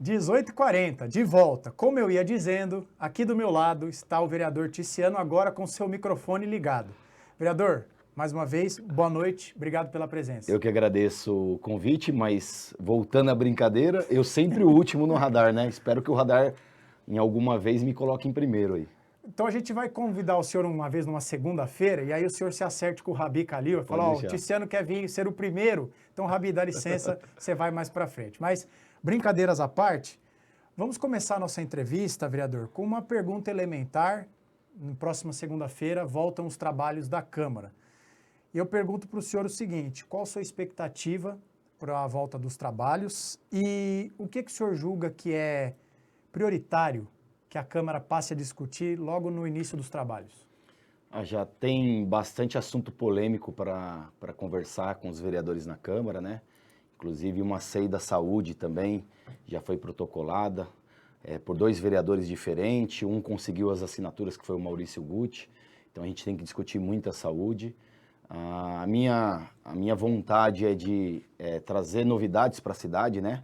18h40, de volta. Como eu ia dizendo, aqui do meu lado está o vereador Ticiano, agora com seu microfone ligado. Vereador, mais uma vez, boa noite, obrigado pela presença. Eu que agradeço o convite, mas voltando à brincadeira, eu sempre o último no radar, né? Espero que o radar, em alguma vez, me coloque em primeiro aí. Então a gente vai convidar o senhor uma vez numa segunda-feira, e aí o senhor se acerte com o Rabi Khalil, e fala, ó, o Ticiano quer vir ser o primeiro, então Rabi, dá licença, você vai mais pra frente. Mas, brincadeiras à parte, vamos começar a nossa entrevista, vereador, com uma pergunta elementar. Na próxima segunda-feira voltam os trabalhos da Câmara. E eu pergunto para o senhor o seguinte, qual a sua expectativa para a volta dos trabalhos e o que o senhor julga que é prioritário que a Câmara passe a discutir logo no início dos trabalhos? Já tem bastante assunto polêmico para conversar com os vereadores na Câmara, né? Inclusive uma CEI da saúde também já foi protocolada por dois vereadores diferentes, um conseguiu as assinaturas, que foi o Maurício Guti, então a gente tem que discutir muito a saúde. A minha vontade é de trazer novidades para a cidade, né?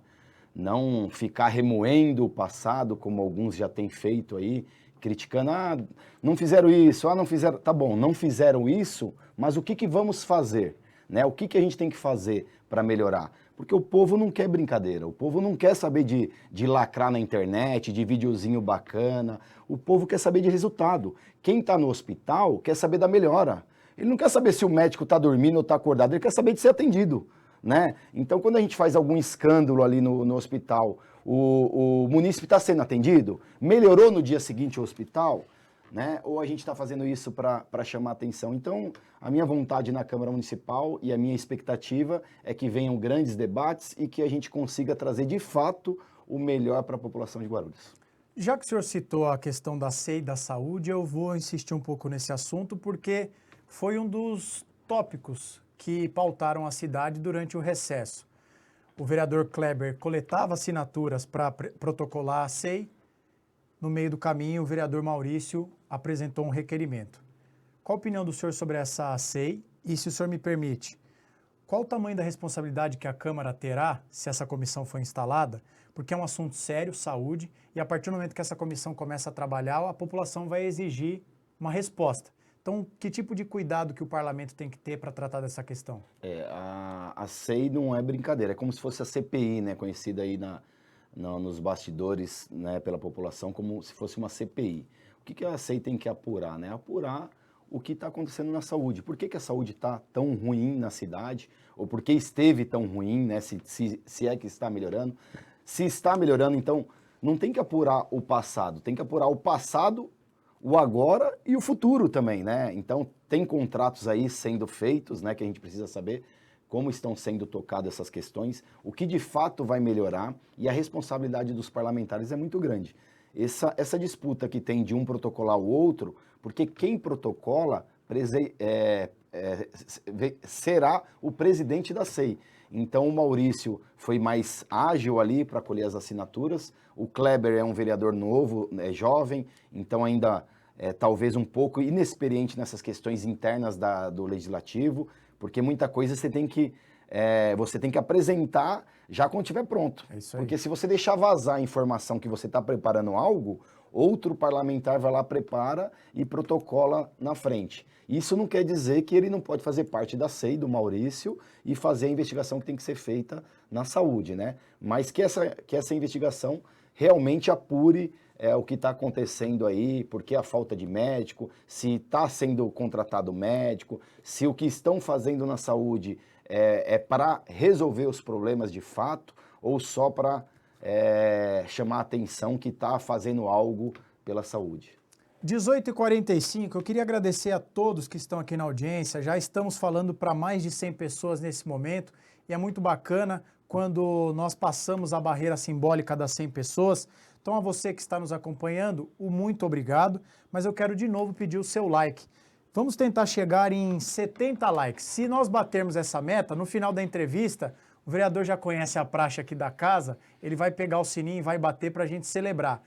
Não ficar remoendo o passado, como alguns já têm feito aí, criticando, não fizeram isso, não fizeram... Tá bom, não fizeram isso, mas o que vamos fazer? Né? O que a gente tem que fazer para melhorar? Porque o povo não quer brincadeira, o povo não quer saber de lacrar na internet, de videozinho bacana, o povo quer saber de resultado. Quem está no hospital quer saber da melhora. Ele não quer saber se o médico está dormindo ou está acordado, ele quer saber de ser atendido. Né? Então, quando a gente faz algum escândalo ali no hospital, o munícipe está sendo atendido? Melhorou no dia seguinte o hospital? Né? Ou a gente está fazendo isso para chamar atenção? Então, a minha vontade na Câmara Municipal e a minha expectativa é que venham grandes debates e que a gente consiga trazer, de fato, o melhor para a população de Guarulhos. Já que o senhor citou a questão da CEI da saúde, eu vou insistir um pouco nesse assunto, porque foi um dos tópicos que pautaram a cidade durante o recesso. O vereador Kleber coletava assinaturas para protocolar a CEI. No meio do caminho, o vereador Maurício apresentou um requerimento. Qual a opinião do senhor sobre essa CEI? E, se o senhor me permite, qual o tamanho da responsabilidade que a Câmara terá se essa comissão for instalada? Porque é um assunto sério, saúde, e a partir do momento que essa comissão começa a trabalhar, a população vai exigir uma resposta. Então, que tipo de cuidado que o parlamento tem que ter para tratar dessa questão? A CEI não é brincadeira, é como se fosse a CPI, né, conhecida aí nos bastidores, né, pela população como se fosse uma CPI. O que a CEI tem que apurar? Né? Apurar o que está acontecendo na saúde. Por que a saúde está tão ruim na cidade? Ou por que esteve tão ruim, né, se é que está melhorando? Se está melhorando, então, não tem que apurar o passado, tem que apurar o passado, o agora e o futuro também, né? Então, tem contratos aí sendo feitos, né, que a gente precisa saber como estão sendo tocadas essas questões, o que de fato vai melhorar, e a responsabilidade dos parlamentares é muito grande. Essa disputa que tem de um protocolar o outro, porque quem protocola será o presidente da CEI. Então o Maurício foi mais ágil ali para colher as assinaturas, o Kleber é um vereador novo, é jovem, então ainda talvez um pouco inexperiente nessas questões internas do Legislativo, porque muita coisa você tem que apresentar já quando estiver pronto. É isso aí. Porque se você deixar vazar a informação que você está preparando algo, outro parlamentar vai lá, prepara e protocola na frente. Isso não quer dizer que ele não pode fazer parte da CEI, do Maurício, e fazer a investigação que tem que ser feita na saúde, né? Mas que essa investigação realmente apure o que está acontecendo aí, porque a falta de médico, se está sendo contratado médico, se o que estão fazendo na saúde é para resolver os problemas de fato, ou só para chamar a atenção que está fazendo algo pela saúde. 18h45, eu queria agradecer a todos que estão aqui na audiência. Já estamos falando para mais de 100 pessoas nesse momento e é muito bacana quando nós passamos a barreira simbólica das 100 pessoas. Então, a você que está nos acompanhando, o muito obrigado, mas eu quero de novo pedir o seu like. Vamos tentar chegar em 70 likes. Se nós batermos essa meta, no final da entrevista, o vereador já conhece a praxe aqui da casa, ele vai pegar o sininho e vai bater para a gente celebrar.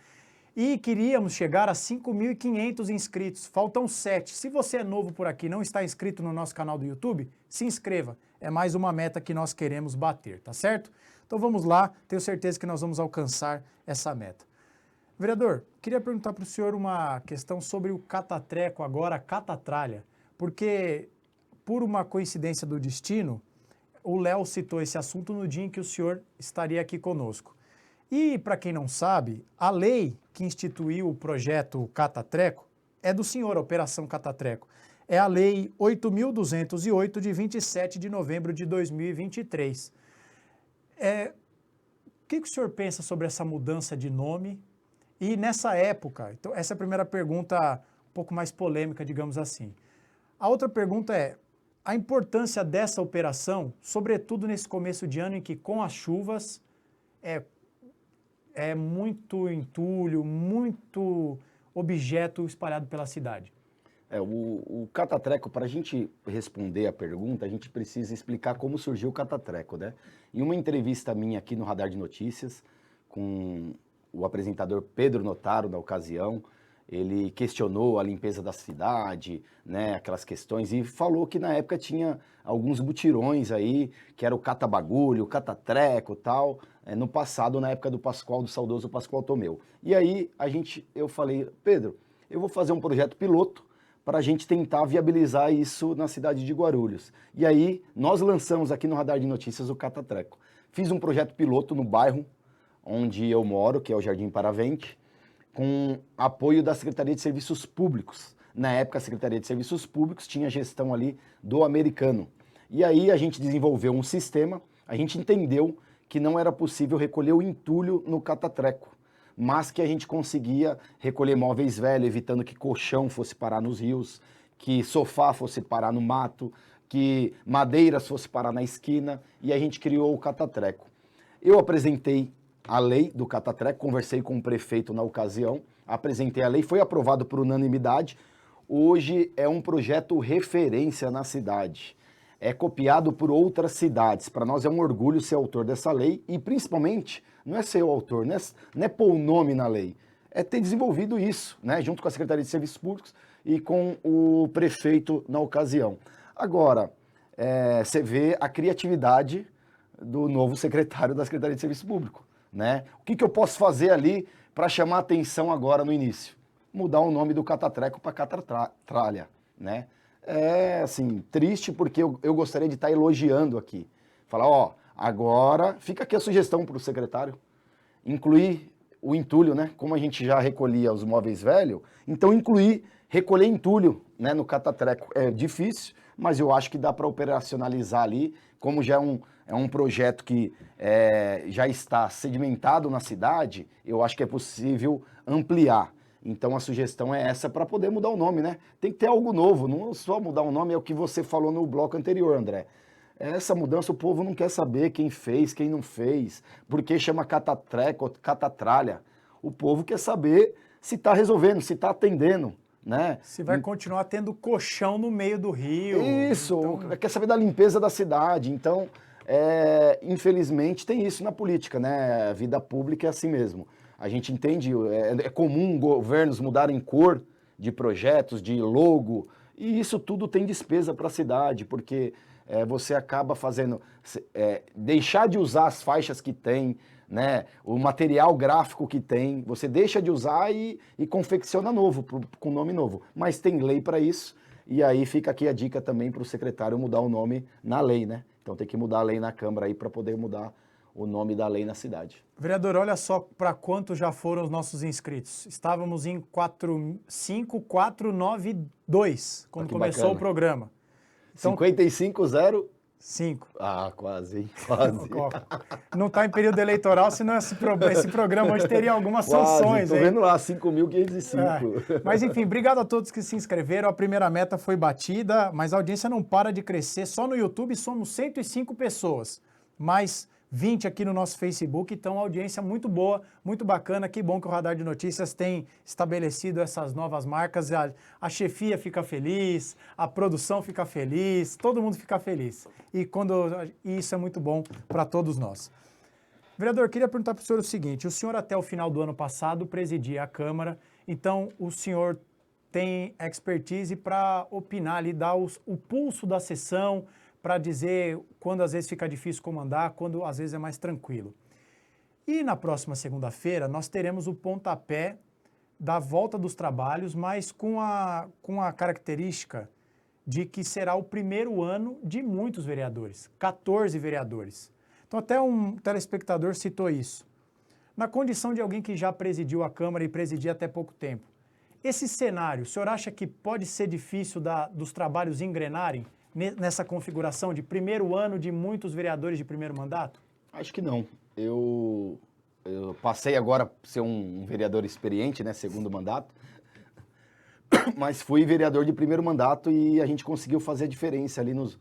E queríamos chegar a 5.500 inscritos, faltam 7. Se você é novo por aqui e não está inscrito no nosso canal do YouTube, se inscreva. É mais uma meta que nós queremos bater, tá certo? Então vamos lá, tenho certeza que nós vamos alcançar essa meta. Vereador, queria perguntar para o senhor uma questão sobre o catatreco, agora catatralha, porque por uma coincidência do destino, o Léo citou esse assunto no dia em que o senhor estaria aqui conosco. E, para quem não sabe, a lei que instituiu o projeto Catatreco é do senhor, a Operação Catatreco. É a Lei 8.208, de 27 de novembro de 2023. O que o senhor pensa sobre essa mudança de nome? E nessa época, então essa é a primeira pergunta um pouco mais polêmica, digamos assim. A outra pergunta é a importância dessa operação, sobretudo nesse começo de ano em que com as chuvas é muito entulho, muito objeto espalhado pela cidade. O catatreco, para a gente responder a pergunta, a gente precisa explicar como surgiu o catatreco, né? Em uma entrevista minha aqui no Radar de Notícias, com o apresentador Pedro Notaro, na ocasião, ele questionou a limpeza da cidade, né, aquelas questões, e falou que na época tinha alguns mutirões aí, que era o catabagulho, o catatreco e tal, no passado, na época do Pascoal, do saudoso Pascoal Tomeu. E aí eu falei, Pedro, eu vou fazer um projeto piloto para a gente tentar viabilizar isso na cidade de Guarulhos. E aí nós lançamos aqui no Radar de Notícias o catatreco. Fiz um projeto piloto no bairro onde eu moro, que é o Jardim Paravente, com apoio da Secretaria de Serviços Públicos. Na época, a Secretaria de Serviços Públicos tinha gestão ali do Americano. E aí a gente desenvolveu um sistema, a gente entendeu que não era possível recolher o entulho no catatreco, mas que a gente conseguia recolher móveis velhos, evitando que colchão fosse parar nos rios, que sofá fosse parar no mato, que madeiras fosse parar na esquina, e a gente criou o catatreco. Eu apresentei a lei do catatreco, conversei com o prefeito na ocasião, apresentei a lei, foi aprovado por unanimidade. Hoje é um projeto referência na cidade. É copiado por outras cidades. Para nós é um orgulho ser autor dessa lei e, principalmente, não é ser o autor, não é pôr o nome na lei, é ter desenvolvido isso, né, junto com a Secretaria de Serviços Públicos e com o prefeito na ocasião. Agora, você vê a criatividade do novo secretário da Secretaria de Serviço Público, né? O que eu posso fazer ali para chamar a atenção agora no início? Mudar o nome do catatreco para catatralha, né? É, assim, triste porque eu gostaria de estar elogiando aqui. Falar, ó, agora fica aqui a sugestão para o secretário, incluir o entulho, né? Como a gente já recolhia os móveis velhos, então recolher entulho, né, no catatreco. É difícil, mas eu acho que dá para operacionalizar ali, como já é um projeto que já está sedimentado na cidade, eu acho que é possível ampliar. Então a sugestão é essa para poder mudar o nome, né? Tem que ter algo novo, não só mudar o nome, é o que você falou no bloco anterior, André. Essa mudança o povo não quer saber quem fez, quem não fez, porque chama catatreco, catatralha. O povo quer saber se está resolvendo, se está atendendo, né? Se vai continuar tendo colchão no meio do rio. Isso, então... quer saber da limpeza da cidade. Então, infelizmente, tem isso na política, né? A vida pública é assim mesmo. A gente entende, é comum governos mudarem cor de projetos, de logo, e isso tudo tem despesa para a cidade, porque você acaba fazendo, deixar de usar as faixas que tem, né, o material gráfico que tem, você deixa de usar e confecciona novo, com nome novo. Mas tem lei para isso, e aí fica aqui a dica também para o secretário mudar o nome na lei, né? Então tem que mudar a lei na Câmara aí para poder mudar o nome da lei na cidade. Vereador, olha só para quanto já foram os nossos inscritos. Estávamos em 5.492 quando começou bacana o programa. Então, 55,05. Ah, quase, hein? Quase. Não está em período eleitoral, senão esse programa hoje teria algumas sanções. Estou vendo lá, 5.505. Mas enfim, obrigado a todos que se inscreveram. A primeira meta foi batida, mas a audiência não para de crescer. Só no YouTube somos 105 pessoas, mais 20 aqui no nosso Facebook, então audiência muito boa, muito bacana, que bom que o Radar de Notícias tem estabelecido essas novas marcas, a chefia fica feliz, a produção fica feliz, todo mundo fica feliz, e isso é muito bom para todos nós. Vereador, queria perguntar para o senhor o seguinte, o senhor até o final do ano passado presidia a Câmara, então o senhor tem expertise para opinar ali, dar o pulso da sessão, para dizer quando às vezes fica difícil comandar, quando às vezes é mais tranquilo. E na próxima segunda-feira nós teremos o pontapé da volta dos trabalhos, mas com a característica de que será o primeiro ano de muitos vereadores, 14 vereadores. Então até um telespectador citou isso. Na condição de alguém que já presidiu a Câmara e presidia até pouco tempo, esse cenário, o senhor acha que pode ser difícil dos trabalhos engrenarem nessa configuração de primeiro ano de muitos vereadores de primeiro mandato? Acho que não. Eu passei agora a ser um vereador experiente, né, segundo mandato, mas fui vereador de primeiro mandato e a gente conseguiu fazer a diferença ali nos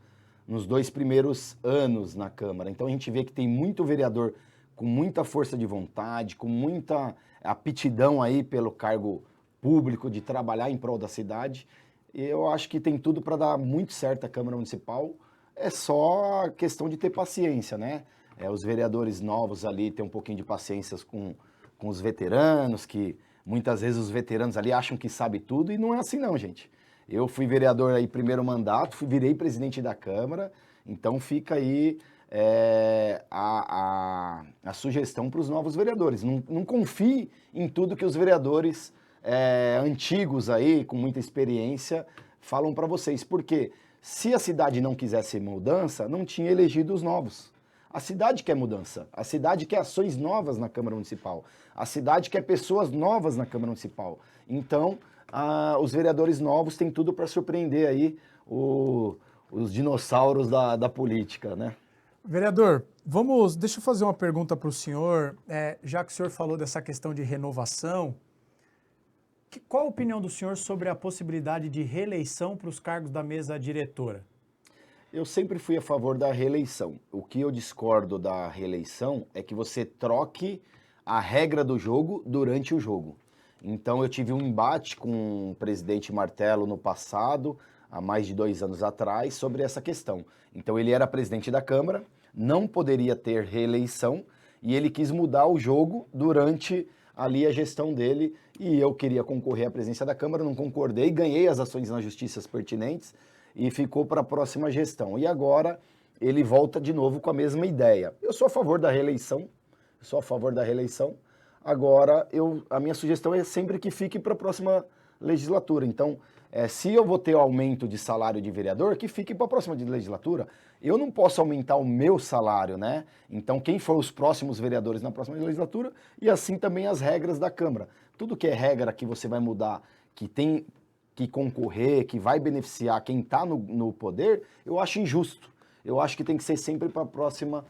2 primeiros anos na Câmara. Então a gente vê que tem muito vereador com muita força de vontade, com muita aptidão aí pelo cargo público, de trabalhar em prol da cidade. E eu acho que tem tudo para dar muito certo a Câmara Municipal. É só questão de ter paciência, né? Os vereadores novos ali têm um pouquinho de paciência com os veteranos, que muitas vezes os veteranos ali acham que sabe tudo e não é assim não, gente. Eu fui vereador aí primeiro mandato, virei presidente da Câmara, então fica aí a sugestão para os novos vereadores. Não confie em tudo que os vereadores antigos aí, com muita experiência, falam para vocês. Porque se a cidade não quisesse mudança, não tinha elegido os novos. A cidade quer mudança, a cidade quer ações novas na Câmara Municipal, a cidade quer pessoas novas na Câmara Municipal. Então, os vereadores novos têm tudo para surpreender aí os dinossauros da política, né? Vereador, deixa eu fazer uma pergunta para o senhor, já que o senhor falou dessa questão de renovação, qual a opinião do senhor sobre a possibilidade de reeleição para os cargos da mesa diretora? Eu sempre fui a favor da reeleição. O que eu discordo da reeleição é que você troque a regra do jogo durante o jogo. Então eu tive um embate com o presidente Martello no passado, há mais de 2 anos atrás, sobre essa questão. Então ele era presidente da Câmara, não poderia ter reeleição e ele quis mudar o jogo durante ali a gestão dele e eu queria concorrer à presidência da Câmara, não concordei, ganhei as ações nas justiças pertinentes e ficou para a próxima gestão. E agora ele volta de novo com a mesma ideia. Eu sou a favor da reeleição, Agora, a minha sugestão é sempre que fique para a próxima legislatura. Então, se eu vou ter aumento de salário de vereador, que fique para a próxima legislatura. Eu não posso aumentar o meu salário, né? Então, quem for os próximos vereadores na próxima legislatura, e assim também as regras da Câmara. Tudo que é regra que você vai mudar, que tem que concorrer, que vai beneficiar quem está no poder, eu acho injusto. Eu acho que tem que ser sempre para a próxima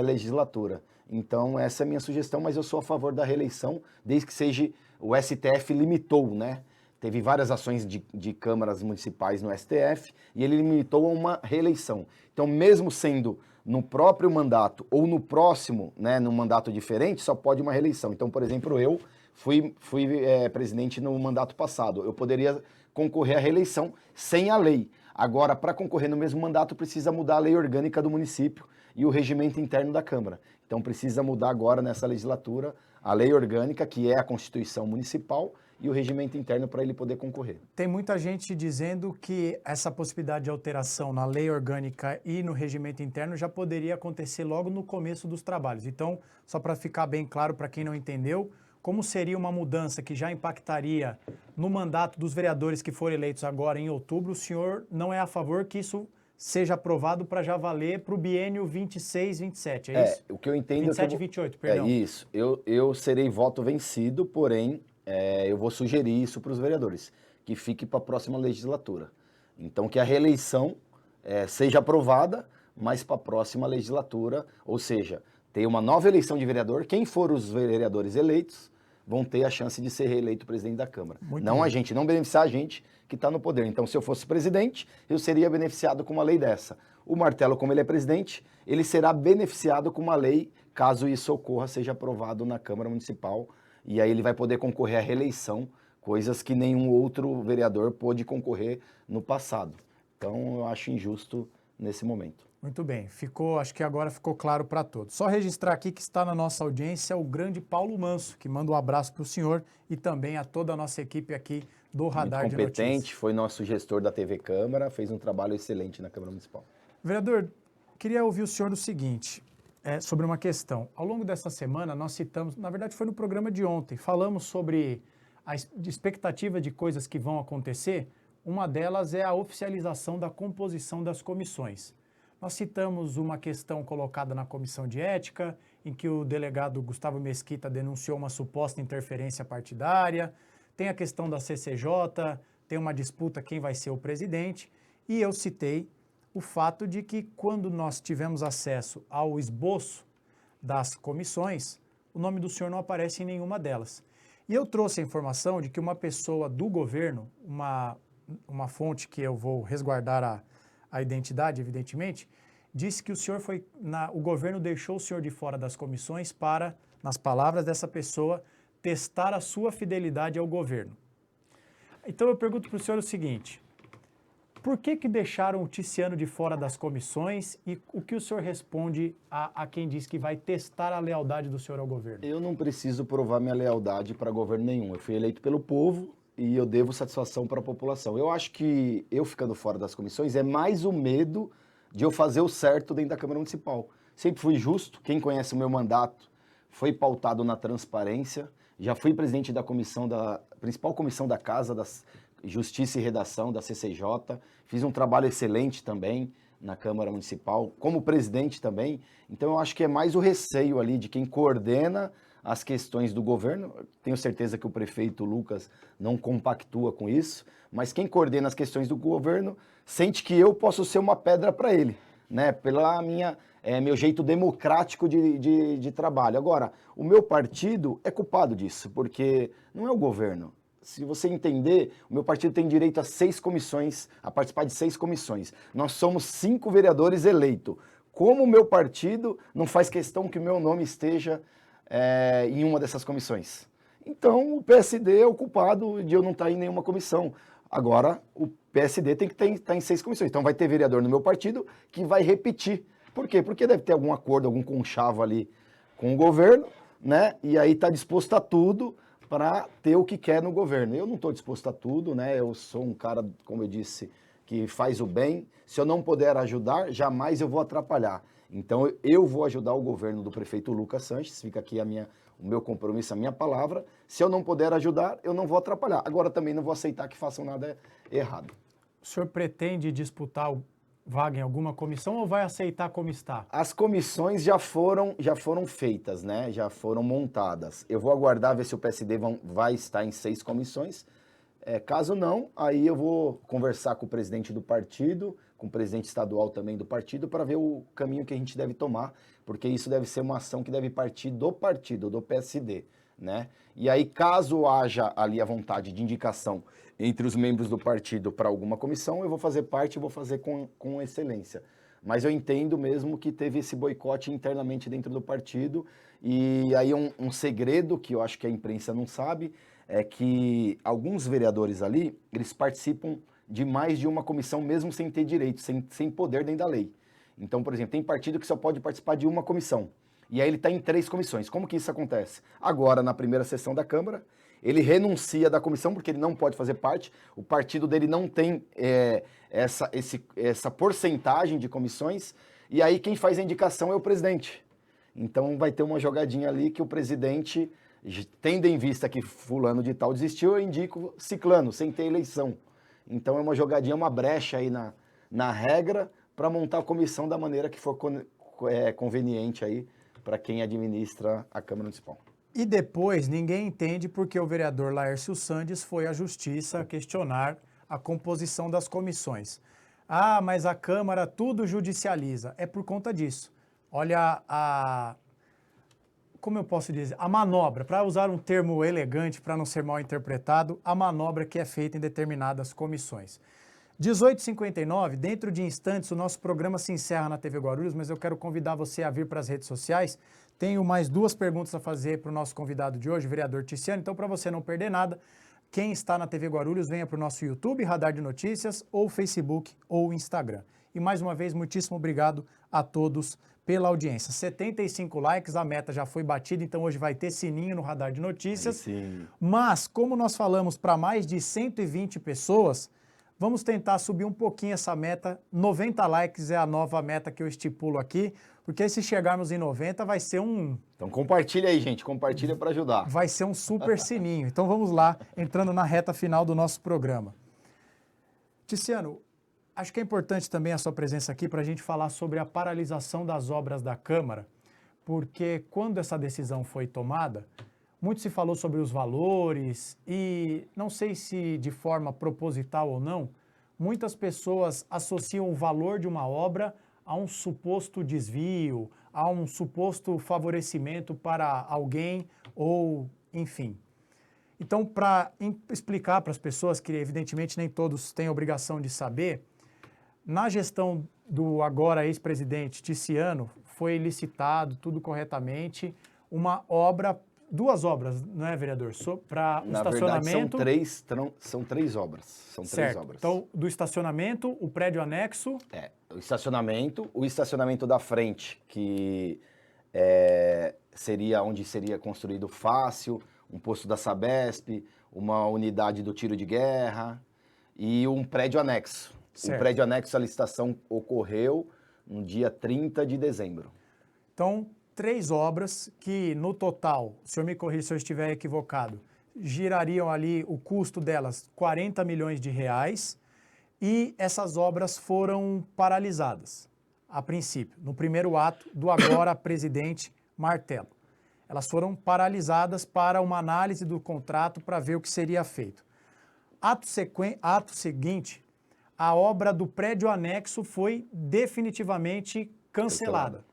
legislatura. Então, essa é a minha sugestão, mas eu sou a favor da reeleição, desde que seja o STF limitou, né? Teve várias ações de câmaras municipais no STF e ele limitou a uma reeleição. Então, mesmo sendo no próprio mandato ou no próximo, né, num mandato diferente, só pode uma reeleição. Então, por exemplo, eu fui presidente no mandato passado. Eu poderia concorrer à reeleição sem a lei. Agora, para concorrer no mesmo mandato, precisa mudar a lei orgânica do município e o regimento interno da Câmara. Então, precisa mudar agora, nessa legislatura, a lei orgânica, que é a Constituição Municipal, e o regimento interno para ele poder concorrer. Tem muita gente dizendo que essa possibilidade de alteração na lei orgânica e no regimento interno já poderia acontecer logo no começo dos trabalhos. Então, só para ficar bem claro para quem não entendeu, como seria uma mudança que já impactaria no mandato dos vereadores que forem eleitos agora em outubro, o senhor não é a favor que isso seja aprovado para já valer para o biênio 26-27, é isso? O que eu entendo 27 e 28, perdão. É isso. Eu serei voto vencido, porém, eu vou sugerir isso para os vereadores, que fique para a próxima legislatura. Então, que a reeleição seja aprovada, mas para a próxima legislatura, ou seja, ter uma nova eleição de vereador, quem for os vereadores eleitos vão ter a chance de ser reeleito presidente da Câmara. Muito não bem. a gente, não beneficiar a gente que está no poder. Então, se eu fosse presidente, eu seria beneficiado com uma lei dessa. O Martello, como ele é presidente, ele será beneficiado com uma lei, caso isso ocorra, seja aprovado na Câmara Municipal, e aí ele vai poder concorrer à reeleição, coisas que nenhum outro vereador pôde concorrer no passado. Então, eu acho injusto nesse momento. Muito bem, acho que agora ficou claro para todos. Só registrar aqui que está na nossa audiência o grande Paulo Manso, que manda um abraço para o senhor e também a toda a nossa equipe aqui do Radar de Notícias. Muito competente, foi nosso gestor da TV Câmara, fez um trabalho excelente na Câmara Municipal. Vereador, queria ouvir o senhor o seguinte, sobre uma questão. Ao longo dessa semana, nós citamos, na verdade foi no programa de ontem, falamos sobre a expectativa de coisas que vão acontecer. Uma delas é a oficialização da composição das comissões. Nós citamos uma questão colocada na comissão de ética, em que o delegado Gustavo Mesquita denunciou uma suposta interferência partidária. Tem a questão da CCJ, tem uma disputa quem vai ser o presidente. E eu citei o fato de que quando nós tivemos acesso ao esboço das comissões, o nome do senhor não aparece em nenhuma delas. E eu trouxe a informação de que uma pessoa do governo, uma fonte que eu vou resguardar a identidade, evidentemente, disse que o senhor o governo deixou o senhor de fora das comissões para, nas palavras dessa pessoa, testar a sua fidelidade ao governo. Então eu pergunto para o senhor o seguinte, por que deixaram o Ticiano de fora das comissões e o que o senhor responde a quem diz que vai testar a lealdade do senhor ao governo? Eu não preciso provar minha lealdade para governo nenhum. Eu fui eleito pelo povo e eu devo satisfação para a população. Eu acho que eu ficando fora das comissões é mais o medo de eu fazer o certo dentro da Câmara Municipal. Sempre fui justo, quem conhece o meu mandato foi pautado na transparência, já fui presidente da principal comissão da Casa, das Justiça e Redação, da CCJ, fiz um trabalho excelente também na Câmara Municipal, como presidente também, então eu acho que é mais o receio ali de quem coordena as questões do governo, tenho certeza que o prefeito Lucas não compactua com isso, mas quem coordena as questões do governo sente que eu posso ser uma pedra para ele, né? Pela meu jeito democrático de trabalho. Agora, o meu partido é culpado disso, porque não é o governo. Se você entender, o meu partido tem direito a 6 comissões, a participar de 6 comissões. Nós somos 5 vereadores eleitos. Como o meu partido não faz questão que o meu nome esteja em uma dessas comissões? Então, o PSD é o culpado de eu não estar em nenhuma comissão. Agora, o PSD tem que estar em 6 comissões. Então, vai ter vereador no meu partido que vai repetir. Por quê? Porque deve ter algum acordo, algum conchavo ali com o governo, né? E aí está disposto a tudo para ter o que quer no governo. Eu não estou disposto a tudo, né? Eu sou um cara, como eu disse, que faz o bem. Se eu não puder ajudar, jamais eu vou atrapalhar. Então, eu vou ajudar o governo do prefeito Lucas Sanches, fica aqui o meu compromisso, a minha palavra. Se eu não puder ajudar, eu não vou atrapalhar. Agora, também não vou aceitar que façam nada errado. O senhor pretende disputar vaga em alguma comissão ou vai aceitar como está? As comissões já foram feitas, né? Já foram montadas. Eu vou aguardar ver se o PSD vai estar em 6 comissões. Caso não, aí eu vou conversar com o presidente do partido, com o presidente estadual também do partido, para ver o caminho que a gente deve tomar, porque isso deve ser uma ação que deve partir do partido, do PSD, né? E aí, caso haja ali a vontade de indicação entre os membros do partido para alguma comissão, eu vou fazer parte e vou fazer com excelência. Mas eu entendo mesmo que teve esse boicote internamente dentro do partido, e aí um segredo que eu acho que a imprensa não sabe, é que alguns vereadores ali, eles participam de mais de uma comissão mesmo sem ter direito, sem poder dentro da lei. Então, por exemplo, tem partido que só pode participar de uma comissão. E aí ele está em 3 comissões. Como que isso acontece? Agora, na primeira sessão da Câmara, ele renuncia da comissão porque ele não pode fazer parte. O partido dele não tem essa porcentagem de comissões. E aí quem faz a indicação é o presidente. Então vai ter uma jogadinha ali que o presidente, tendo em vista que fulano de tal desistiu, eu indico ciclano, sem ter eleição. Então é uma jogadinha, uma brecha aí na regra para montar a comissão da maneira que for conveniente aí para quem administra a Câmara Municipal. E depois ninguém entende porque o vereador Laércio Sandes foi à Justiça questionar a composição das comissões. Ah, mas a Câmara tudo judicializa. É por conta disso. Olha como eu posso dizer, a manobra, para usar um termo elegante, para não ser mal interpretado, a manobra que é feita em determinadas comissões. 18h59, dentro de instantes, o nosso programa se encerra na TV Guarulhos, mas eu quero convidar você a vir para as redes sociais. Tenho mais 2 perguntas a fazer para o nosso convidado de hoje, o vereador Ticiano. Então, para você não perder nada, quem está na TV Guarulhos, venha para o nosso YouTube, Radar de Notícias, ou Facebook, ou Instagram. E mais uma vez, muitíssimo obrigado a todos pela audiência. 75 likes, a meta já foi batida, então hoje vai ter sininho no Radar de Notícias. Sim. Mas, como nós falamos para mais de 120 pessoas, Vamos tentar subir um pouquinho essa meta. 90 likes é a nova meta que eu estipulo aqui, porque se chegarmos em 90 vai ser Então compartilha aí, gente, compartilha para ajudar. vai ser um super sininho. Então vamos lá, entrando na reta final do nosso programa. Ticiano, acho que é importante também a sua presença aqui para a gente falar sobre a paralisação das obras da Câmara, porque quando essa decisão foi tomada, muito se falou sobre os valores e não sei se de forma proposital ou não, muitas pessoas associam o valor de uma obra a um suposto desvio, a um suposto favorecimento para alguém ou, enfim. Então, para explicar para as pessoas, que evidentemente nem todos têm obrigação de saber, na gestão do agora ex-presidente Ticiano, foi licitado, tudo corretamente, uma obra, duas obras, não é, vereador? Para o estacionamento. Verdade, são três obras. São certo. três obras. Então, do estacionamento, o prédio anexo. O estacionamento da frente, que seria onde seria construído fácil, um posto da Sabesp, uma unidade do tiro de guerra e um prédio anexo. Certo. O prédio anexo, a licitação ocorreu no dia 30 de dezembro. Então, três obras que, no total, o senhor me corrija se eu estiver equivocado, girariam ali o custo delas 40 milhões de reais e essas obras foram paralisadas, a princípio, no primeiro ato do agora presidente Martello. Elas foram paralisadas para uma análise do contrato para ver o que seria feito. Ato seguinte, a obra do prédio anexo foi definitivamente cancelada.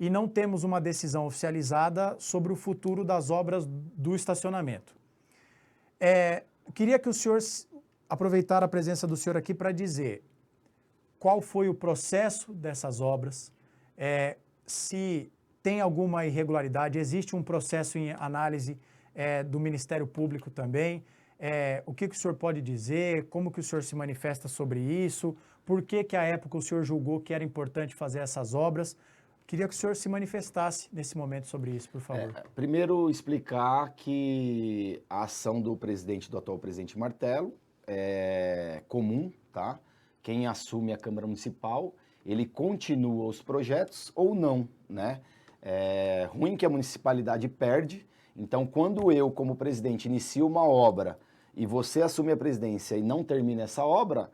E não temos uma decisão oficializada sobre o futuro das obras do estacionamento. Queria que o senhor aproveitar a presença do senhor aqui para dizer qual foi o processo dessas obras, se tem alguma irregularidade, existe um processo em análise do Ministério Público também, o que o senhor pode dizer, como que o senhor se manifesta sobre isso, por que à época o senhor julgou que era importante fazer essas obras. Queria que o senhor se manifestasse nesse momento sobre isso, por favor. Primeiro, explicar que a ação do atual presidente Martello é comum, tá? Quem assume a Câmara Municipal, ele continua os projetos ou não, né? É ruim que a municipalidade perde, então quando eu, como presidente, inicio uma obra e você assume a presidência e não termina essa obra,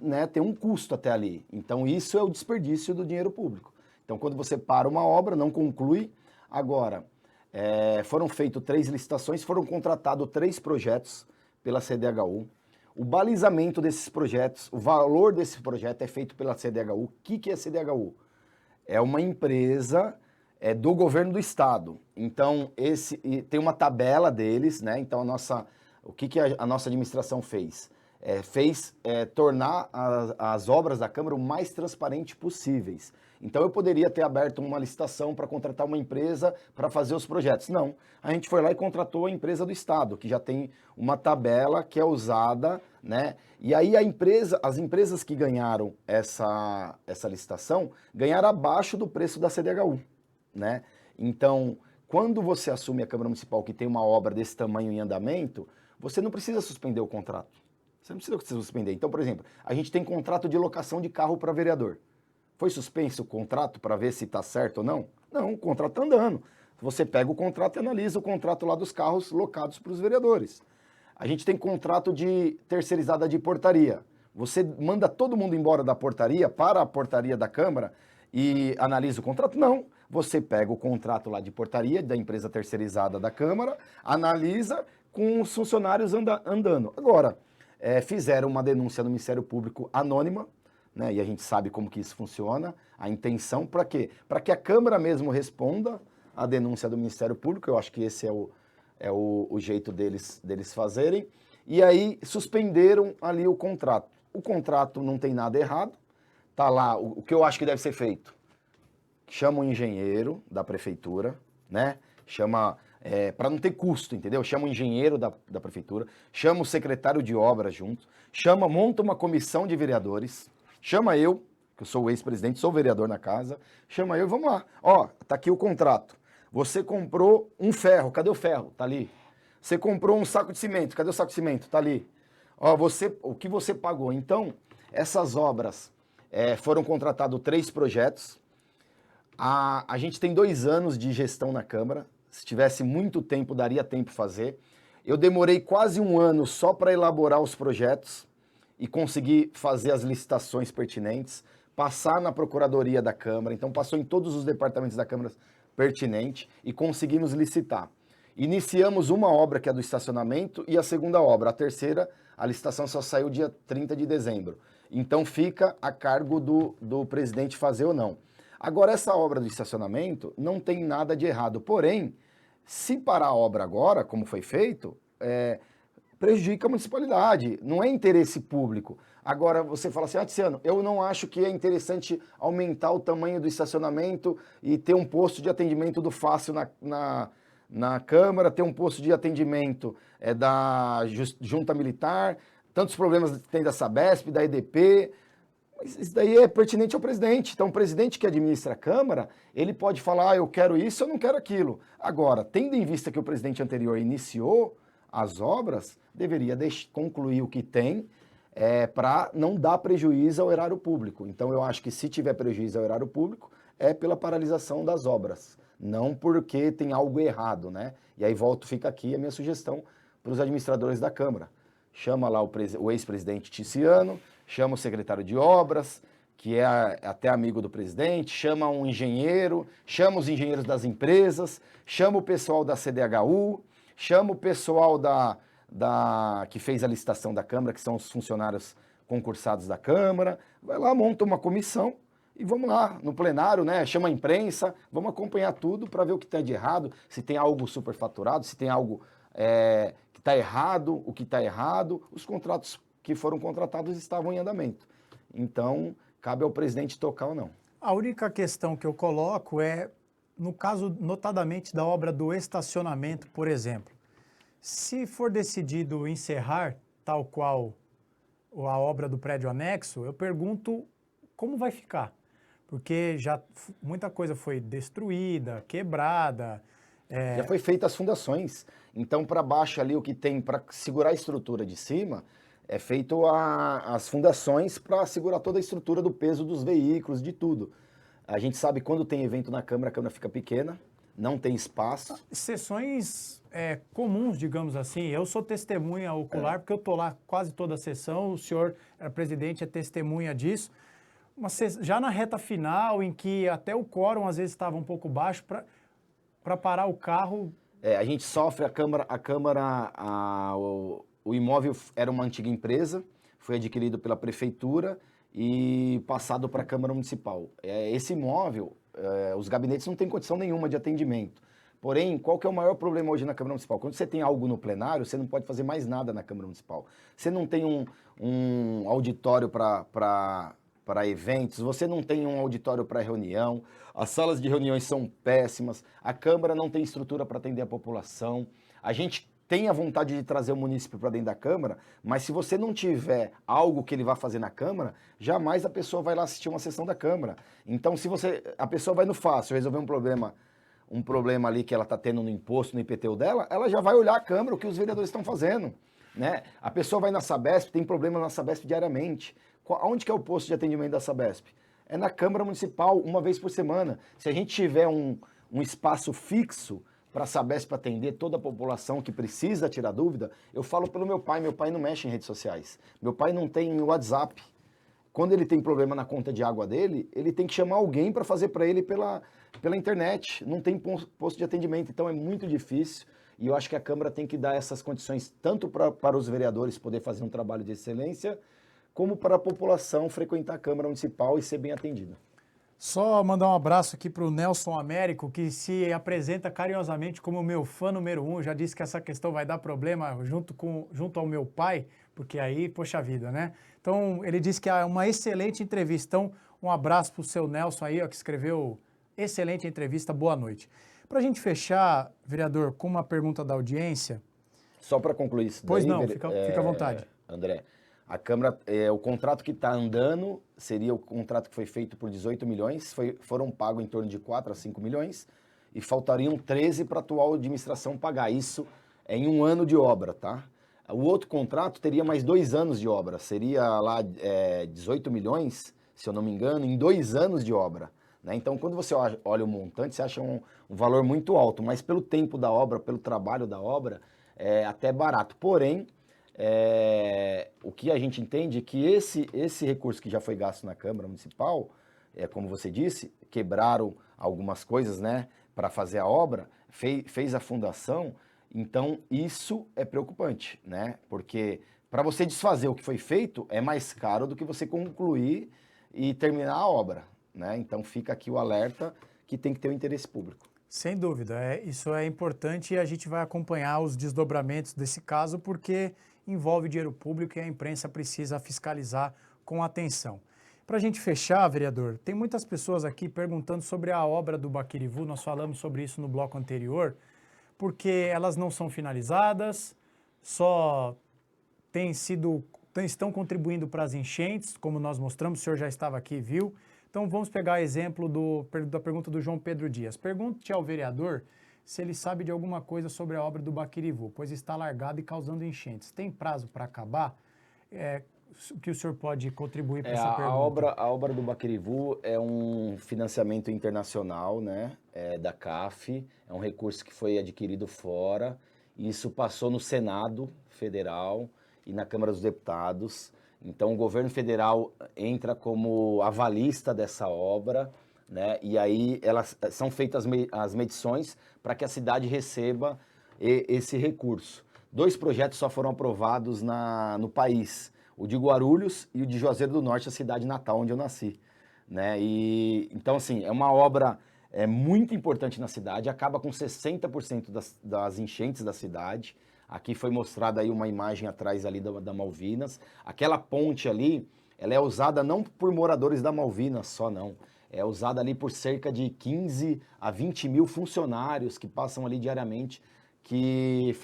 né, tem um custo até ali. Então isso é o desperdício do dinheiro público. Então quando você para uma obra, não conclui. Agora, foram feitas 3 licitações, foram contratados 3 projetos pela CDHU. O balizamento desses projetos, o valor desse projeto é feito pela CDHU. O que é a CDHU? É uma empresa do governo do estado. Então, tem uma tabela deles, né? Então, o que a nossa administração fez? Tornar as obras da Câmara o mais transparente possíveis. Então, eu poderia ter aberto uma licitação para contratar uma empresa para fazer os projetos. Não, a gente foi lá e contratou a empresa do Estado, que já tem uma tabela que é usada, né? E aí as empresas que ganharam essa licitação, ganharam abaixo do preço da CDHU, né? Então, quando você assume a Câmara Municipal que tem uma obra desse tamanho em andamento, você não precisa suspender o contrato. Você não precisa suspender. Então, por exemplo, a gente tem contrato de locação de carro para vereador. Foi suspenso o contrato para ver se está certo ou não? Não, o contrato está andando. Você pega o contrato e analisa o contrato lá dos carros locados para os vereadores. A gente tem contrato de terceirizada de portaria. Você manda todo mundo embora da portaria para a portaria da Câmara e analisa o contrato? Não. Você pega o contrato lá de portaria da empresa terceirizada da Câmara, analisa com os funcionários andando. Agora, fizeram uma denúncia no Ministério Público anônima, né? E a gente sabe como que isso funciona, a intenção para quê? Para que a Câmara mesmo responda à denúncia do Ministério Público, eu acho que esse é o jeito deles fazerem, e aí suspenderam ali o contrato. O contrato não tem nada errado, tá lá o que eu acho que deve ser feito. Chama o engenheiro da prefeitura, né? Chama, para não ter custo, entendeu? Chama o engenheiro da prefeitura, chama o secretário de obras junto, monta uma comissão de vereadores, chama eu, que eu sou o ex-presidente, sou vereador na casa, chama eu, vamos lá. Ó, tá aqui o contrato. Você comprou um ferro, cadê o ferro? Tá ali. Você comprou um saco de cimento, cadê o saco de cimento? Tá ali. Ó, o que você pagou? Então, essas obras foram contratados 3 projetos. A gente tem 2 anos de gestão na Câmara. Se tivesse muito tempo, daria tempo fazer. Eu demorei quase 1 ano só para elaborar os projetos e conseguir fazer as licitações pertinentes, passar na Procuradoria da Câmara, então passou em todos os departamentos da Câmara pertinente e conseguimos licitar. Iniciamos uma obra que é do estacionamento e a segunda obra. A terceira, a licitação só saiu dia 30 de dezembro. Então fica a cargo do presidente fazer ou não. Agora, essa obra do estacionamento não tem nada de errado. Porém, se parar a obra agora, como foi feito, prejudica a municipalidade. Não é interesse público. Agora, você fala assim, Tiziano, eu não acho que é interessante aumentar o tamanho do estacionamento e ter um posto de atendimento do Fácil na Câmara, ter um posto de atendimento da Junta Militar, tantos problemas que tem da Sabesp, da EDP. Mas isso daí é pertinente ao presidente. Então, o presidente que administra a Câmara, ele pode falar, eu quero isso, eu não quero aquilo. Agora, tendo em vista que o presidente anterior iniciou as obras, deveria concluir o que tem para não dar prejuízo ao erário público. Então, eu acho que se tiver prejuízo ao erário público, é pela paralisação das obras, não porque tem algo errado, né? E aí fica aqui a minha sugestão para os administradores da Câmara. Chama lá o ex-presidente Tiziano, chama o secretário de obras, que é até amigo do presidente, chama um engenheiro, chama os engenheiros das empresas, chama o pessoal da CDHU, chama o pessoal que fez a licitação da Câmara, que são os funcionários concursados da Câmara, vai lá, monta uma comissão e vamos lá, no plenário, né? Chama a imprensa, vamos acompanhar tudo para ver o que tem de errado, se tem algo superfaturado, se tem algo que está errado, o que está errado. Os contratos que foram contratados estavam em andamento. Então, cabe ao presidente tocar ou não. A única questão que eu coloco é, no caso, notadamente, da obra do estacionamento, por exemplo. Se for decidido encerrar, tal qual a obra do prédio anexo, eu pergunto como vai ficar. Porque já muita coisa foi destruída, quebrada. Já foi feita as fundações. Então, para baixo ali, o que tem para segurar a estrutura de cima, é feito as fundações para segurar toda a estrutura do peso dos veículos, de tudo. A gente sabe quando tem evento na Câmara, a Câmara fica pequena, não tem espaço. Sessões comuns, digamos assim. Eu sou testemunha ocular, porque eu estou lá quase toda a sessão, o senhor, presidente, é testemunha disso. Mas já na reta final, em que até o quórum às vezes estava um pouco baixo, para parar o carro... a gente sofre, o imóvel era uma antiga empresa, foi adquirido pela prefeitura e passado para a Câmara Municipal. Esse imóvel, os gabinetes não têm condição nenhuma de atendimento. Porém, qual que é o maior problema hoje na Câmara Municipal? Quando você tem algo no plenário, você não pode fazer mais nada na Câmara Municipal. Você não tem um auditório para eventos, você não tem um auditório para reunião, as salas de reuniões são péssimas, a Câmara não tem estrutura para atender a população. A gente tem a vontade de trazer o munícipe para dentro da Câmara, mas se você não tiver algo que ele vá fazer na Câmara, jamais a pessoa vai lá assistir uma sessão da Câmara. Então, a pessoa vai no Fácil resolver um problema ali que ela está tendo no imposto, no IPTU dela, ela já vai olhar a Câmara, o que os vereadores estão fazendo, né? A pessoa vai na Sabesp, tem problema na Sabesp diariamente. Onde que é o posto de atendimento da Sabesp? É na Câmara Municipal, uma vez por semana. Se a gente tiver um espaço fixo para a Sabesp atender toda a população que precisa tirar dúvida, eu falo pelo meu pai não mexe em redes sociais. Meu pai não tem WhatsApp. Quando ele tem problema na conta de água dele, ele tem que chamar alguém para fazer para ele pela internet. Não tem posto de atendimento, então é muito difícil. E eu acho que a Câmara tem que dar essas condições tanto para os vereadores poder fazer um trabalho de excelência, como para a população frequentar a Câmara Municipal e ser bem atendida. Só mandar um abraço aqui para o Nelson Américo, que se apresenta carinhosamente como meu fã número 1. Já disse que essa questão vai dar problema junto ao meu pai, porque aí, poxa vida, né? Então, ele disse que é uma excelente entrevista. Então, um abraço para o seu Nelson aí, ó, que escreveu excelente entrevista. Boa noite. Para a gente fechar, vereador, com uma pergunta da audiência... Só para concluir isso daí, não, fica à vontade. André, a Câmara, o contrato que está andando seria o contrato que foi feito por 18 milhões, foram pagos em torno de 4 a 5 milhões e faltariam 13 para a atual administração pagar. Isso é em um ano de obra, tá? O outro contrato teria mais 2 anos de obra, seria lá 18 milhões, se eu não me engano, em 2 anos de obra. Né? Então, quando você olha o montante, você acha um valor muito alto, mas pelo tempo da obra, pelo trabalho da obra, é até barato. Porém, o que a gente entende é que esse recurso que já foi gasto na Câmara Municipal, como você disse, quebraram algumas coisas, né, para fazer a obra, fez a fundação. Então, isso é preocupante, né? Porque para você desfazer o que foi feito, é mais caro do que você concluir e terminar a obra, né? Então, fica aqui o alerta que tem que ter o interesse público. Sem dúvida, isso é importante e a gente vai acompanhar os desdobramentos desse caso porque envolve dinheiro público e a imprensa precisa fiscalizar com atenção. Para a gente fechar, vereador, tem muitas pessoas aqui perguntando sobre a obra do Baquirivu, nós falamos sobre isso no bloco anterior, porque elas não são finalizadas, só estão contribuindo para as enchentes, como nós mostramos, o senhor já estava aqui e viu. Então vamos pegar exemplo da pergunta do João Pedro Dias. Pergunte ao vereador se ele sabe de alguma coisa sobre a obra do Baquirivu, pois está largada e causando enchentes. Tem prazo para acabar? O que o senhor pode contribuir para essa pergunta? A obra do Baquirivu é um financiamento internacional, né, da CAF, é um recurso que foi adquirido fora, e isso passou no Senado Federal e na Câmara dos Deputados. Então o governo federal entra como avalista dessa obra, né, e aí são feitas as medições para que a cidade receba esse recurso. 2 projetos só foram aprovados no país, o de Guarulhos e o de Juazeiro do Norte, a cidade natal onde eu nasci, né? Então, assim, é uma obra muito importante na cidade, acaba com 60% das enchentes da cidade. Aqui foi mostrada aí uma imagem atrás ali da Malvinas. Aquela ponte ali, ela é usada não por moradores da Malvinas só, não. É usada ali por cerca de 15 a 20 mil funcionários que passam ali diariamente, que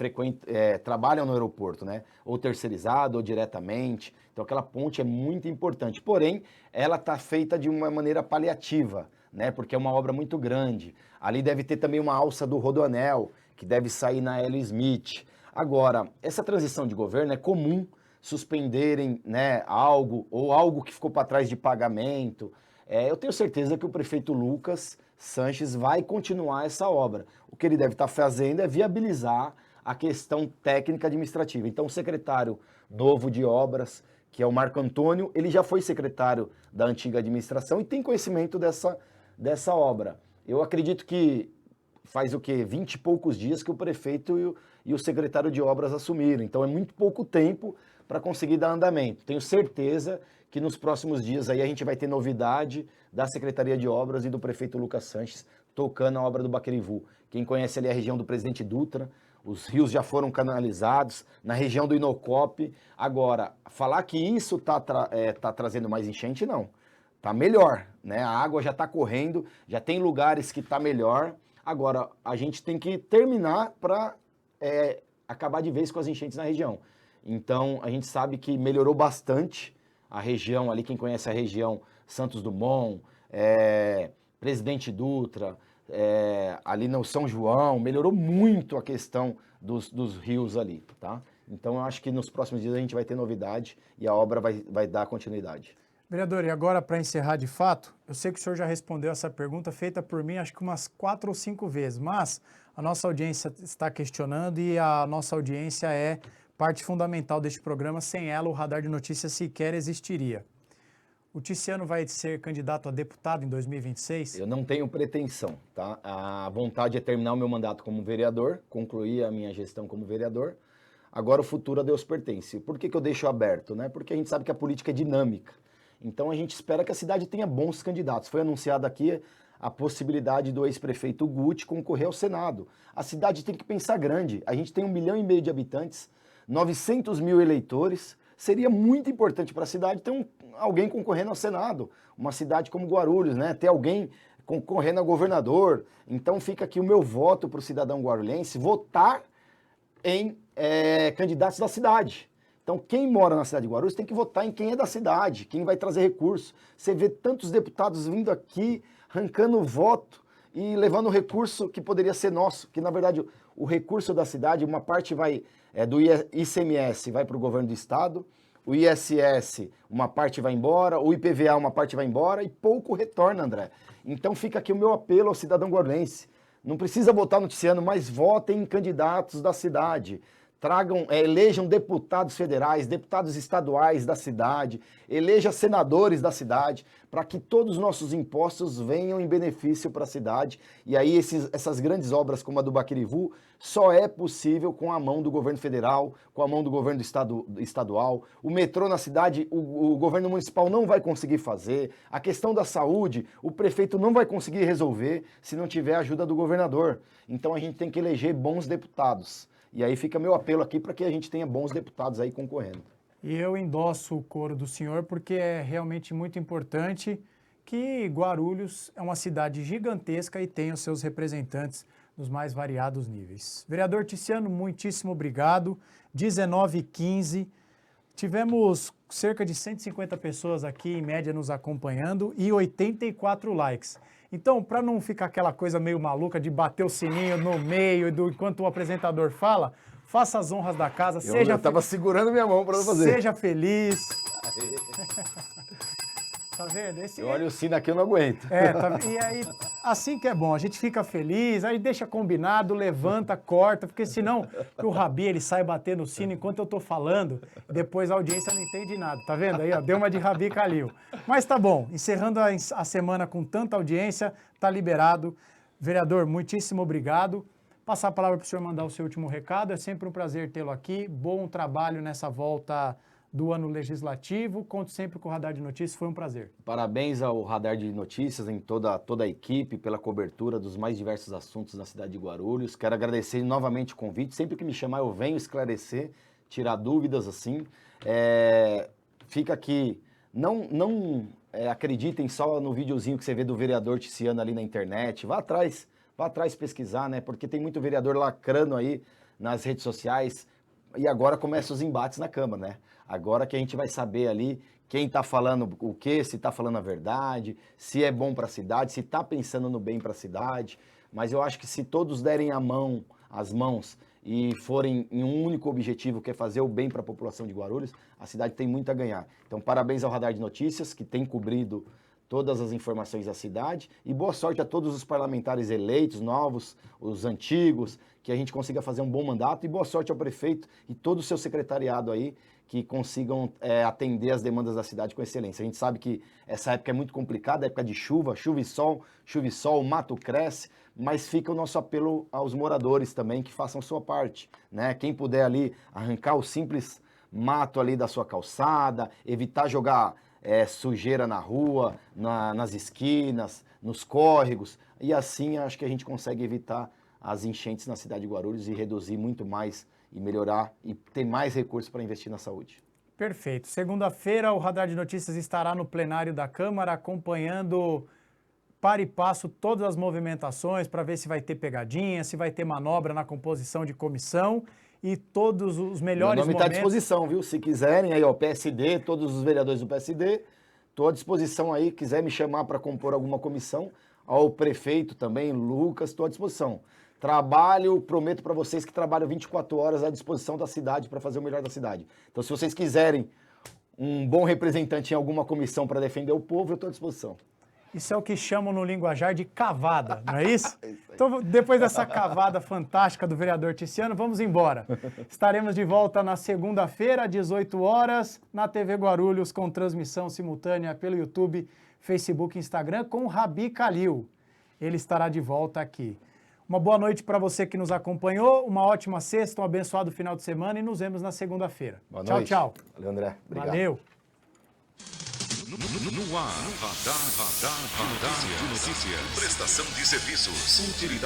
trabalham no aeroporto, né? Ou terceirizado ou diretamente. Então aquela ponte é muito importante. Porém, ela está feita de uma maneira paliativa, né? Porque é uma obra muito grande. Ali deve ter também uma alça do Rodoanel, que deve sair na L. Smith. Agora, essa transição de governo é comum suspenderem, né, algo que ficou para trás de pagamento. Eu tenho certeza que o prefeito Lucas Sanches vai continuar essa obra. O que ele deve estar fazendo é viabilizar a questão técnica administrativa. Então, o secretário novo de obras, que é o Marco Antônio, ele já foi secretário da antiga administração e tem conhecimento dessa obra. Eu acredito que faz 20 e poucos dias que o prefeito e o secretário de obras assumiram. Então, é muito pouco tempo para conseguir dar andamento. Tenho certeza que nos próximos dias aí a gente vai ter novidade da Secretaria de Obras e do prefeito Lucas Sanches tocando a obra do Baquirivu. Quem conhece ali a região do Presidente Dutra, os rios já foram canalizados, na região do Inocop. Agora, falar que isso está trazendo mais enchente, não. Está melhor, né? A água já está correndo, já tem lugares que está melhor. Agora, a gente tem que terminar para acabar de vez com as enchentes na região. Então, a gente sabe que melhorou bastante a região ali, quem conhece a região Santos Dumont, Presidente Dutra, ali no São João, melhorou muito a questão dos rios ali, tá? Então, eu acho que nos próximos dias a gente vai ter novidade e a obra vai dar continuidade. Vereador, e agora para encerrar de fato, eu sei que o senhor já respondeu essa pergunta feita por mim acho que umas 4 ou 5 vezes, mas a nossa audiência está questionando e a nossa audiência é parte fundamental deste programa. Sem ela, o Radar de Notícias sequer existiria. O Ticiano vai ser candidato a deputado em 2026? Eu não tenho pretensão, tá? A vontade é terminar o meu mandato como vereador, concluir a minha gestão como vereador. Agora o futuro a Deus pertence. Por que eu deixo aberto, né? Porque a gente sabe que a política é dinâmica. Então a gente espera que a cidade tenha bons candidatos. Foi anunciada aqui a possibilidade do ex-prefeito Guti concorrer ao Senado. A cidade tem que pensar grande. A gente tem 1,5 milhão de habitantes, 900 mil eleitores. Seria muito importante para a cidade ter alguém concorrendo ao Senado. Uma cidade como Guarulhos, né? Ter alguém concorrendo a governador. Então fica aqui o meu voto para o cidadão guarulhense votar em candidatos da cidade. Então, quem mora na cidade de Guarulhos tem que votar em quem é da cidade, quem vai trazer recursos. Você vê tantos deputados vindo aqui, arrancando voto e levando o recurso que poderia ser nosso, que na verdade o recurso da cidade, uma parte vai do ICMS, vai para o governo do estado, o ISS, uma parte vai embora, o IPVA, uma parte vai embora e pouco retorna, André. Então fica aqui o meu apelo ao cidadão guarulhense. Não precisa votar no Tiziano, mas votem em candidatos da cidade. Elejam deputados federais, deputados estaduais da cidade, eleja senadores da cidade, para que todos os nossos impostos venham em benefício para a cidade. E aí essas grandes obras como a do Baquirivu só é possível com a mão do governo federal, com a mão do governo estadual. O metrô na cidade, o governo municipal não vai conseguir fazer. A questão da saúde, o prefeito não vai conseguir resolver se não tiver a ajuda do governador. Então a gente tem que eleger bons deputados. E aí fica meu apelo aqui para que a gente tenha bons deputados aí concorrendo. E eu endosso o coro do senhor porque é realmente muito importante que Guarulhos é uma cidade gigantesca e tem os seus representantes nos mais variados níveis. Vereador Tiziano, muitíssimo obrigado. 19h15. Tivemos cerca de 150 pessoas aqui, em média, nos acompanhando e 84 likes. Então, para não ficar aquela coisa meio maluca de bater o sininho no meio enquanto o apresentador fala, faça as honras da casa. Eu estava segurando minha mão para não fazer. Seja feliz. Tá vendo? Olha o sino aqui, eu não aguento. E aí, assim que é bom, a gente fica feliz, aí deixa combinado, levanta, corta, porque senão o Rabi, ele sai batendo o sino enquanto eu tô falando, depois a audiência não entende nada, tá vendo aí, ó, deu uma de Rabi Calil. Mas tá bom, encerrando a semana com tanta audiência, tá liberado. Vereador, muitíssimo obrigado. Passar a palavra para o senhor mandar o seu último recado, é sempre um prazer tê-lo aqui, bom trabalho nessa volta do ano legislativo. Conto sempre com o Radar de Notícias, foi um prazer. Parabéns ao Radar de Notícias, em toda a equipe, pela cobertura dos mais diversos assuntos na cidade de Guarulhos. Quero agradecer novamente o convite. Sempre que me chamar, eu venho esclarecer, tirar dúvidas assim. Fica aqui, não acreditem só no videozinho que você vê do vereador Tiziano ali na internet. Vá atrás pesquisar, né? Porque tem muito vereador lacrando aí nas redes sociais. E agora começam os embates na Câmara, né? Agora que a gente vai saber ali quem está falando o quê, se está falando a verdade, se é bom para a cidade, se está pensando no bem para a cidade. Mas eu acho que se todos derem as mãos e forem em um único objetivo, que é fazer o bem para a população de Guarulhos, a cidade tem muito a ganhar. Então, parabéns ao Radar de Notícias, que tem cobrido todas as informações da cidade, e boa sorte a todos os parlamentares eleitos, novos, os antigos, que a gente consiga fazer um bom mandato, e boa sorte ao prefeito e todo o seu secretariado aí, que consigam atender as demandas da cidade com excelência. A gente sabe que essa época é muito complicada, época de chuva e sol, o mato cresce, mas fica o nosso apelo aos moradores também, que façam sua parte, né? Quem puder ali arrancar o simples mato ali da sua calçada, evitar jogar sujeira na rua, nas esquinas, nos córregos, e assim acho que a gente consegue evitar as enchentes na cidade de Guarulhos e reduzir muito mais e melhorar e ter mais recursos para investir na saúde. Perfeito. Segunda-feira o Radar de Notícias estará no plenário da Câmara acompanhando para e passo todas as movimentações para ver se vai ter pegadinha, se vai ter manobra na composição de comissão e todos os melhores momentos. Meu nome está à disposição, viu? Se quiserem, aí ó, PSD, todos os vereadores do PSD, estou à disposição aí, quiser me chamar para compor alguma comissão, ao prefeito também, Lucas, estou à disposição. Prometo para vocês que trabalho 24 horas à disposição da cidade para fazer o melhor da cidade. Então, se vocês quiserem um bom representante em alguma comissão para defender o povo, eu estou à disposição. Isso é o que chamam no linguajar de cavada, não é isso? Então, depois dessa cavada fantástica do vereador Tiziano, vamos embora. Estaremos de volta na segunda-feira, às 18 horas, na TV Guarulhos, com transmissão simultânea pelo YouTube, Facebook e Instagram, com o Rabi Calil. Ele estará de volta aqui. Uma boa noite para você que nos acompanhou, uma ótima sexta, um abençoado final de semana e nos vemos na segunda-feira. Tchau, tchau. Valeu, André. Obrigado. Valeu. No ar, Radar de Notícias. Prestação de serviços. Utilidade.